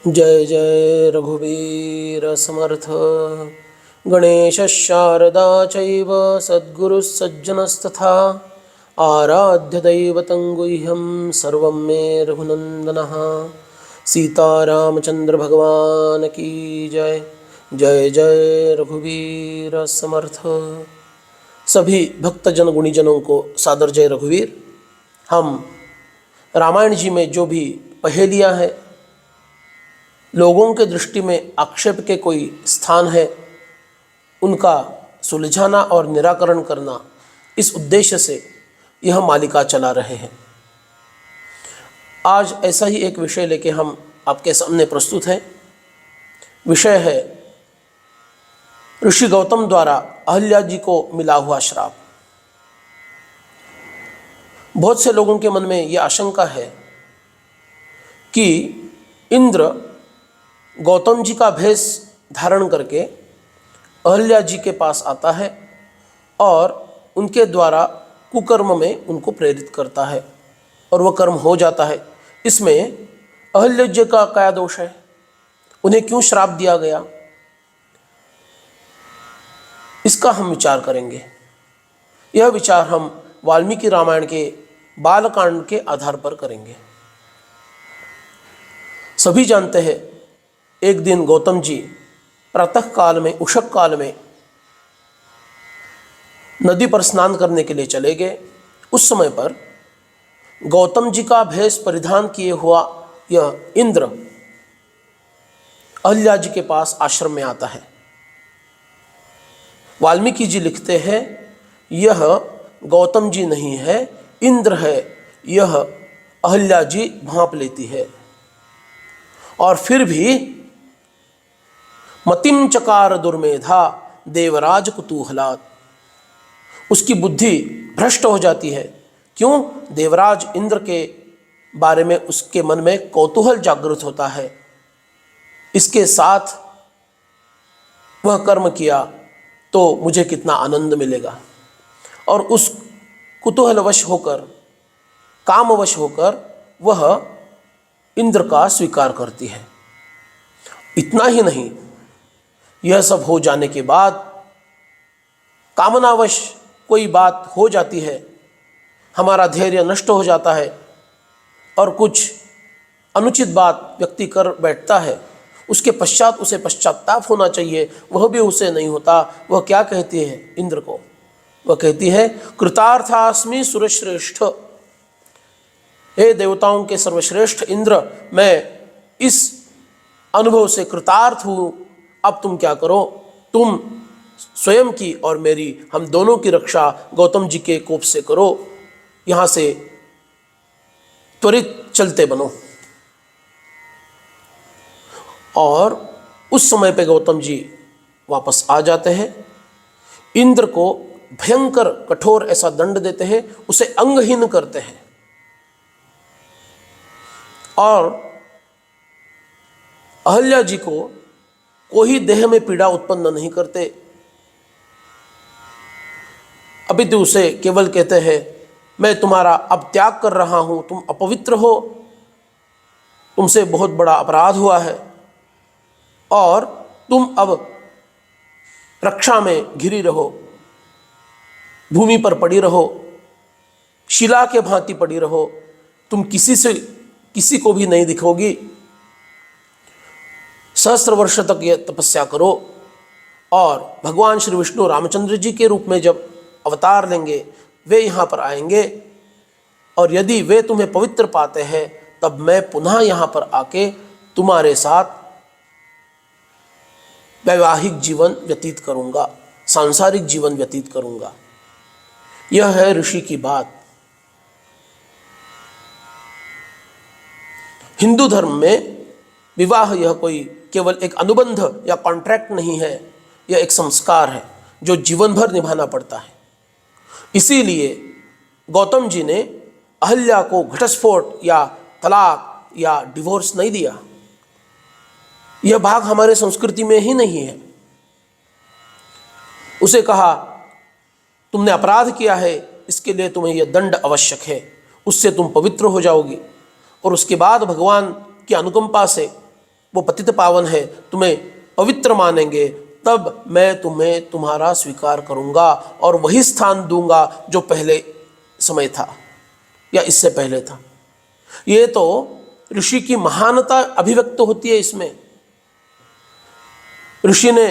जय जय रघुवीर समर्थ। गणेश शारदा चैव सद्गुरुः सज्जनस्तथा आराध्य दैवतं गुह्यं सर्वं मे रघुनंदनः। सीतारामचंद्र भगवान की जय। जय जय रघुवीर समर्थ। सभी भक्तजन गुणीजनों को सादर जय रघुवीर। हम रामायण जी में जो भी पहेलियाँ हैं, लोगों के दृष्टि में आक्षेप के कोई स्थान है, उनका सुलझाना और निराकरण करना, इस उद्देश्य से यह मालिका चला रहे हैं। आज ऐसा ही एक विषय लेके हम आपके सामने प्रस्तुत हैं। विषय है ऋषि गौतम द्वारा अहल्या जी को मिला हुआ श्राप। बहुत से लोगों के मन में यह आशंका है कि इंद्र गौतम जी का भेष धारण करके अहल्या जी के पास आता है और उनके द्वारा कुकर्म में उनको प्रेरित करता है और वह कर्म हो जाता है। इसमें अहल्या जी का क्या दोष है? उन्हें क्यों श्राप दिया गया? इसका हम विचार करेंगे। यह विचार हम वाल्मीकि रामायण के बालकांड के आधार पर करेंगे। सभी जानते हैं, एक दिन गौतम जी प्रातः काल में, उषक काल में नदी पर स्नान करने के लिए चले गए। उस समय पर गौतम जी का भेष परिधान किए हुआ यह इंद्र अहल्या जी के पास आश्रम में आता है। वाल्मीकि जी लिखते हैं, यह गौतम जी नहीं है, इंद्र है, यह अहल्या जी भांप लेती है। और फिर भी मतिम चकार दुर्मेधा देवराज कुतूहलात्, उसकी बुद्धि भ्रष्ट हो जाती है। क्यों? देवराज इंद्र के बारे में उसके मन में कौतूहल जागृत होता है। इसके साथ वह कर्म किया तो मुझे कितना आनंद मिलेगा, और उस कुतूहलवश होकर, कामवश होकर वह इंद्र का स्वीकार करती है। इतना ही नहीं, यह सब हो जाने के बाद कामनावश कोई बात हो जाती है, हमारा धैर्य नष्ट हो जाता है और कुछ अनुचित बात व्यक्ति कर बैठता है, उसके पश्चात उसे पश्चाताप होना चाहिए, वह भी उसे नहीं होता। वह क्या कहती है इंद्र को? वह कहती है, कृतार्थास्मि सुरश्रेष्ठ, हे देवताओं के सर्वश्रेष्ठ इंद्र, मैं इस अनुभव से कृतार्थ हूँ। अब तुम क्या करो, तुम स्वयं की और मेरी, हम दोनों की रक्षा गौतम जी के कोप से करो, यहाँ से त्वरित चलते बनो। और उस समय पे गौतम जी वापस आ जाते हैं। इंद्र को भयंकर कठोर ऐसा दंड देते हैं, उसे अंगहीन करते हैं और अहल्या जी को कोई देह में पीड़ा उत्पन्न नहीं करते। अभी तो उसे केवल कहते हैं, मैं तुम्हारा अब त्याग कर रहा हूं, तुम अपवित्र हो, तुमसे बहुत बड़ा अपराध हुआ है और तुम अब रक्षा में घिरी रहो, भूमि पर पड़ी रहो, शिला के भांति पड़ी रहो, तुम किसी को भी नहीं दिखोगी। सहस्त्र वर्ष तक यह तपस्या करो और भगवान श्री विष्णु रामचंद्र जी के रूप में जब अवतार लेंगे, वे यहाँ पर आएंगे और यदि वे तुम्हें पवित्र पाते हैं, तब मैं पुनः यहाँ पर आके तुम्हारे साथ वैवाहिक जीवन व्यतीत करूँगा, सांसारिक जीवन व्यतीत करूँगा। यह है ऋषि की बात। हिंदू धर्म में विवाह यह कोई केवल एक अनुबंध या कॉन्ट्रैक्ट नहीं है, यह एक संस्कार है जो जीवन भर निभाना पड़ता है। इसीलिए गौतम जी ने अहल्या को घटस्फोट या तलाक या डिवोर्स नहीं दिया। यह भाग हमारे संस्कृति में ही नहीं है। उसे कहा, तुमने अपराध किया है, इसके लिए तुम्हें यह दंड आवश्यक है, उससे तुम पवित्र हो जाओगी और उसके बाद भगवान की अनुकंपा से वो पतित पावन है, तुम्हें पवित्र मानेंगे, तब मैं तुम्हें तुम्हारा स्वीकार करूँगा और वही स्थान दूंगा जो पहले समय था या इससे पहले था। ये तो ऋषि की महानता अभिव्यक्त होती है इसमें। ऋषि ने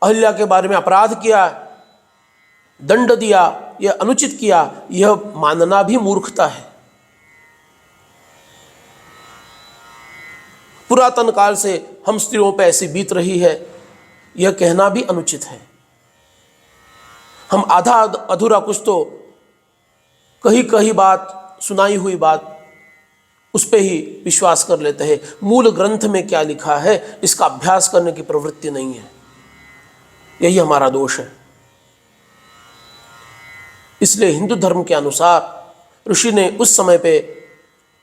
अहल्या के बारे में अपराध किया, दंड दिया, यह अनुचित किया, यह मानना भी मूर्खता है। पुरातन काल से हम स्त्रियों पर ऐसी बीत रही है, यह कहना भी अनुचित है। हम आधा अधूरा कुछ तो कही बात, सुनाई हुई बात, उस पर ही विश्वास कर लेते हैं। मूल ग्रंथ में क्या लिखा है इसका अभ्यास करने की प्रवृत्ति नहीं है। यही हमारा दोष है। इसलिए हिंदू धर्म के अनुसार ऋषि ने उस समय पे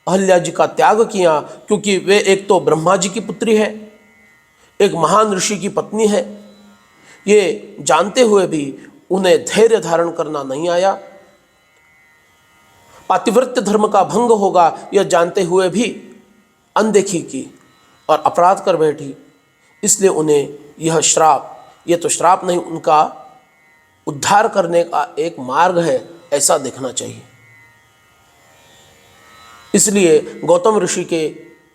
अहल्या जी का त्याग किया, क्योंकि वे एक तो ब्रह्मा जी की पुत्री है, एक महान ऋषि की पत्नी है। ये जानते हुए भी उन्हें धैर्य धारण करना नहीं आया। पातिव्रत्य धर्म का भंग होगा यह जानते हुए भी अनदेखी की और अपराध कर बैठी। इसलिए उन्हें यह श्राप, यह तो श्राप नहीं, उनका उद्धार करने का एक मार्ग है, ऐसा देखना चाहिए। इसलिए गौतम ऋषि के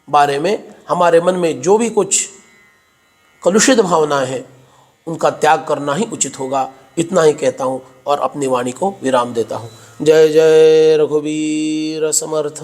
बारे में हमारे मन में जो भी कुछ कलुषित भावनाएं हैं उनका त्याग करना ही उचित होगा। इतना ही कहता हूँ और अपनी वाणी को विराम देता हूँ। जय जय रघुवीर समर्थ।